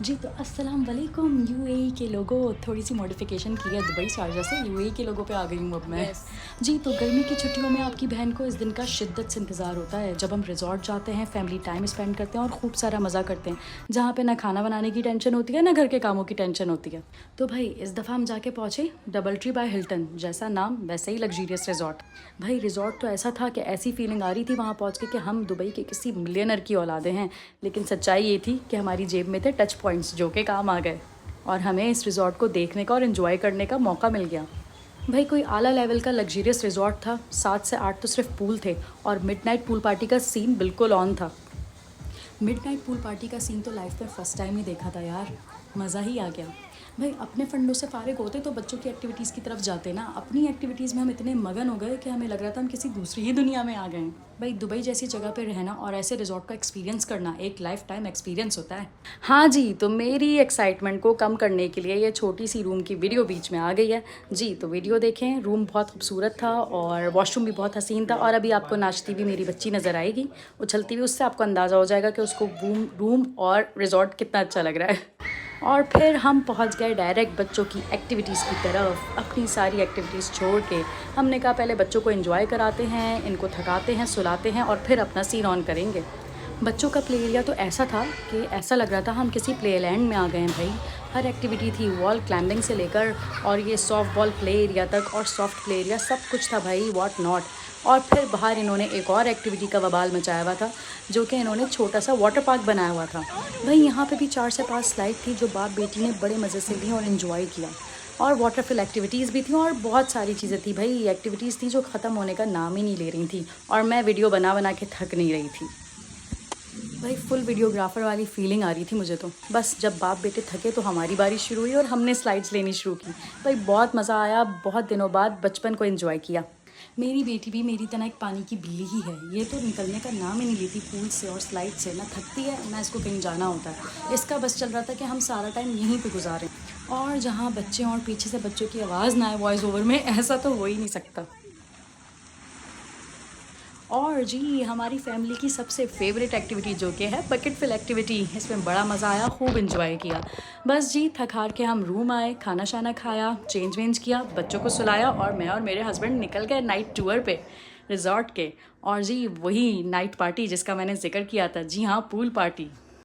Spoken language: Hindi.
जी तो अस्सलाम वालेकुम यूएई के लोगों, थोड़ी सी मॉडिफिकेशन की है दुबई शारजा से यूएई के लोगों पे आ गई हूँ अब मैं। यस। जी तो गर्मी की छुट्टियों में आपकी बहन को इस दिन का शिद्दत से इंतज़ार होता है जब हम रिजॉर्ट जाते हैं, फैमिली टाइम स्पेंड करते हैं और खूब सारा मज़ा करते हैं, जहाँ पे ना खाना बनाने की टेंशन होती है ना घर के कामों की टेंशन होती है। तो भाई इस दफ़ा हम जाके पहुँचे डबल ट्री बाय हिल्टन, जैसा नाम वैसे ही लग्जीरियस रिजॉर्ट। भाई रिजॉर्ट तो ऐसा था कि ऐसी फीलिंग आ रही थी वहाँ पहुँच के कि हम दुबई के किसी मिलियनर की औलादे हैं, लेकिन सच्चाई ये थी कि हमारी जेब में थे टच पॉइंट्स जो कि काम आ गए और हमें इस रिज़ॉर्ट को देखने का और इन्जॉय करने का मौका मिल गया। भाई कोई आला लेवल का लग्जरियस रिज़ॉर्ट था, 7 से 8 तो सिर्फ पूल थे और मिडनाइट पूल पार्टी का सीन बिल्कुल ऑन था। मिडनाइट पूल पार्टी का सीन तो लाइफ में फ़र्स्ट टाइम ही देखा था यार, मज़ा ही आ गया। भाई अपने फ़ंडों से फ़ारिग होते तो बच्चों की एक्टिविटीज़ की तरफ जाते ना, अपनी एक्टिविटीज़ में हम इतने मगन हो गए कि हमें लग रहा था हम किसी दूसरी ही दुनिया में आ गए हैं। भाई दुबई जैसी जगह पे रहना और ऐसे रिजॉर्ट का एक्सपीरियंस करना एक लाइफ टाइम एक्सपीरियंस होता है। हाँ जी, तो मेरी एक्साइटमेंट को कम करने के लिए ये छोटी सी रूम की वीडियो बीच में आ गई है। जी तो वीडियो देखें, रूम बहुत खूबसूरत था और वॉशरूम भी बहुत हसीन था और अभी आपको नाचती हुई मेरी बच्ची नज़र आएगी, उछलती हुई, उससे आपको अंदाज़ा हो जाएगा कि उसको रूम और रिजॉर्ट कितना अच्छा लग रहा है। और फिर हम पहुंच गए डायरेक्ट बच्चों की एक्टिविटीज़ की तरफ। अपनी सारी एक्टिविटीज़ छोड़ के हमने कहा पहले बच्चों को एंजॉय कराते हैं, इनको थकाते हैं, सुलाते हैं और फिर अपना सीन ऑन करेंगे। बच्चों का प्ले एरिया तो ऐसा था कि ऐसा लग रहा था हम किसी प्ले लैंड में आ गए हैं भाई। हर एक्टिविटी थी, वॉल क्लाइंबिंग से लेकर और ये सॉफ्ट बॉल प्ले एरिया तक और सॉफ्ट प्ले एरिया सब कुछ था भाई, व्हाट नॉट। और फिर बाहर इन्होंने एक और एक्टिविटी का बवाल मचाया हुआ था, जो कि इन्होंने छोटा सा वाटर पार्क बनाया हुआ था। भाई यहाँ पे भी 4 से 5 स्लाइड थी जो बाप बेटी ने बड़े मज़े से ली और इन्जॉय किया। और वाटरफॉल एक्टिविटीज़ भी थी और बहुत सारी चीज़ें थी भाई, एक्टिविटीज़ थी जो ख़त्म होने का नाम ही नहीं ले रही थी और मैं वीडियो बना बना के थक नहीं रही थी। भाई फुल वीडियोग्राफर वाली फीलिंग आ रही थी मुझे तो। बस जब बाप बेटे थके तो हमारी बारी शुरू हुई और हमने स्लाइड्स लेनी शुरू की। भाई बहुत मज़ा आया, बहुत दिनों बाद बचपन को एंजॉय किया। मेरी बेटी भी मेरी तरह एक पानी की बिल्ली ही है, ये तो निकलने का नाम ही नहीं लेती पूल से और स्लाइड से, ना थकती है ना इसको कहीं जाना होता है। इसका बस चल रहा था कि हम सारा टाइम यहीं पे गुजारें और जहाँ बच्चे और पीछे से बच्चों की आवाज़ ना आए वॉइस ओवर में, ऐसा तो हो ही नहीं सकता। और जी हमारी फैमिली की सबसे फेवरेट एक्टिविटी जो कि है बकेट फिल एक्टिविटी, इसमें बड़ा मज़ा आया, खूब इन्जॉय किया। बस जी थक हार के हम रूम आए, खाना शाना खाया, चेंज वेंज किया, बच्चों को सुलाया और मैं और मेरे हस्बैंड निकल गए नाइट टूर पे रिजॉर्ट के। और जी वही नाइट पार्टी जिसका मैंने जिक्र किया था, जी हाँ पूल पार्टी।